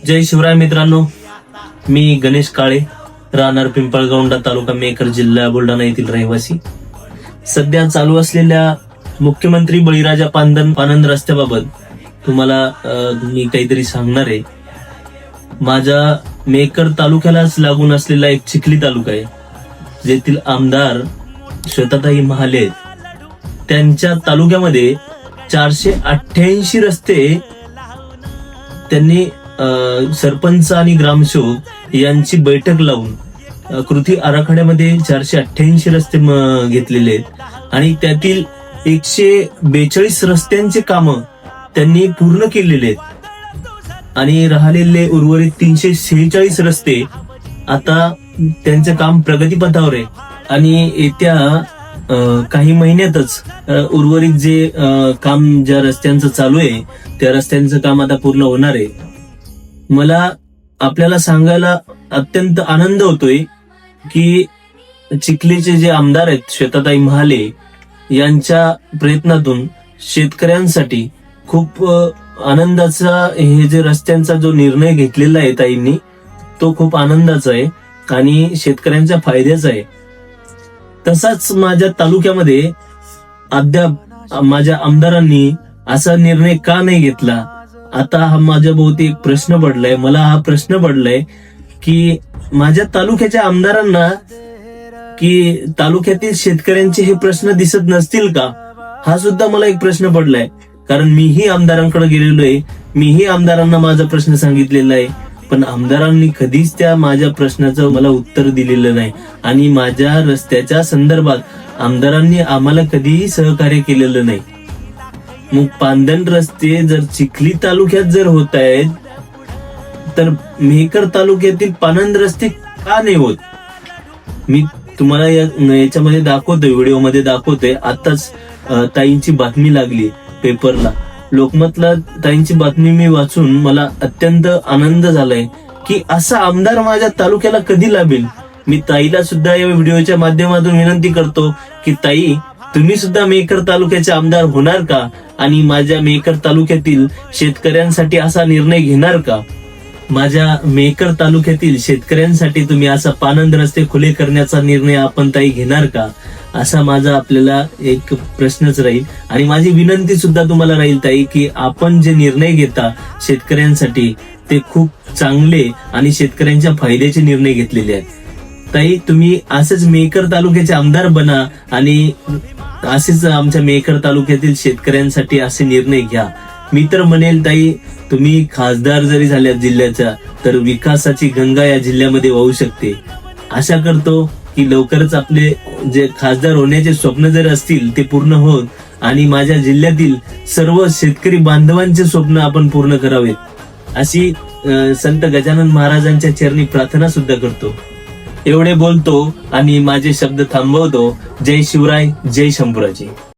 जय शिवराय मित्रांनो, मी गणेश काळे, राहणार पिंपळगौंडा, तालुका मेकर, जिल्हा बुलढाणा येथील रहिवासी. सध्या चालू असलेल्या मुख्यमंत्री बळीराजा पानंद रस्त्याबाबत तुम्हाला मी काहीतरी सांगणार आहे. माझ्या मेकर तालुक्यालाच लागून असलेला एक चिखली तालुका आहे, जेथील आमदार श्वेताताई महाले आहेत. त्यांच्या तालुक्यामध्ये 488 रस्ते त्यांनी सरपंच आणि ग्रामसेवक यांची बैठक लावून कृती आराखड्यामध्ये 488 रस्ते घेतलेले आहेत आणि त्यातील 142 रस्त्यांचे काम त्यांनी पूर्ण केलेले आहेत आणि राहिलेले उर्वरित 346 रस्ते आता त्यांचे काम प्रगतीपथावर आहे आणि येत्या काही महिन्यातच उर्वरित जे काम ज्या रस्त्यांचं चालू आहे त्या रस्त्यांचं काम आता पूर्ण होणार आहे. मला आपल्याला सांगायला अत्यंत आनंद होतोय की चिखलीचे जे आमदार आहेत श्वेताताई महाले यांच्या प्रयत्नातून शेतकऱ्यांसाठी खूप आनंदाचा हे जे रस्त्यांचा जो निर्णय घेतलेला आहे ताईंनी तो खूप आनंदाचा आहे आणि शेतकऱ्यांच्या फायद्याचा आहे. तसाच माझ्या तालुक्यामध्ये अद्याप माझ्या आमदारांनी असा निर्णय का नाही घेतला, आता हा माझ्या भोवती एक प्रश्न पडलाय. मला हा प्रश्न पडलाय की माझ्या तालुक्याच्या आमदारांना की तालुक्यातील शेतकऱ्यांचे हे प्रश्न दिसत नसतील का, हा सुद्धा मला एक प्रश्न पडलाय. कारण मीही आमदारांकडे गेलेलो आहे, मीही आमदारांना माझा प्रश्न सांगितलेला आहे, पण आमदारांनी कधीच त्या माझ्या प्रश्नाचं मला उत्तर दिलेलं नाही आणि माझ्या रस्त्याच्या संदर्भात आमदारांनी आम्हाला कधीही सहकार्य केलेलं नाही. मग पांदण रस्ते जर चिखली तालुक्यात जर होत आहेत तर मेकर तालुक्यातील पानंद रस्ते का नाही होत? मी तुम्हाला याच्यामध्ये दाखवतोय, व्हिडिओमध्ये दाखवतोय. आताच ताईंची बातमी लागली पेपरला, लोकमतला ताईंची बातमी मी वाचून मला अत्यंत आनंद झालाय की असा आमदार माझ्या तालुक्याला कधी लाभेल. मी ताईला सुद्धा या व्हिडिओच्या माध्यमातून विनंती करतो की ताई, तुम्ही सुद्धा मेकर तालुक्याचे आमदार होणार का आणि माझ्या मेकर तालुक्यातील शेतकऱ्यांसाठी असा निर्णय घेणार का? माझ्या मेकर तालुक्यातील शेतकऱ्यांसाठी तुम्ही असा पानंद रस्ते खुले करण्याचा निर्णय आपण ताई घेणार का, असा माझा आपल्याला एक प्रश्नच राहील. आणि माझी विनंती सुद्धा तुम्हाला राहील ताई की आपण जे निर्णय घेता शेतकऱ्यांसाठी ते खूप चांगले आणि शेतकऱ्यांच्या फायद्याचे निर्णय घेतलेले आहेत. ताई, तुम्ही असेच मेकर तालुक्याचे आमदार बना आणि असेच आमच्या मेकर तालुक्यातील शेतकऱ्यांसाठी असे निर्णय घ्या. मी तर म्हणेल ताई, तुम्ही खासदार जरी झाल्या जिल्ह्याच्या तर विकासाची गंगा या जिल्ह्यामध्ये वाहू शकते. आशा करतो की लवकरच आपले जे खासदार होण्याचे स्वप्न जर असतील ते पूर्ण होत आणि माझ्या जिल्ह्यातील सर्व शेतकरी बांधवांचे स्वप्न आपण पूर्ण करावेत, अशी संत गजानन महाराजांच्या चरणी प्रार्थना सुद्धा करतो. एवढे बोलतो आणि माझे शब्द थांबवतो. जय शिवराय, जय शंभूराजे.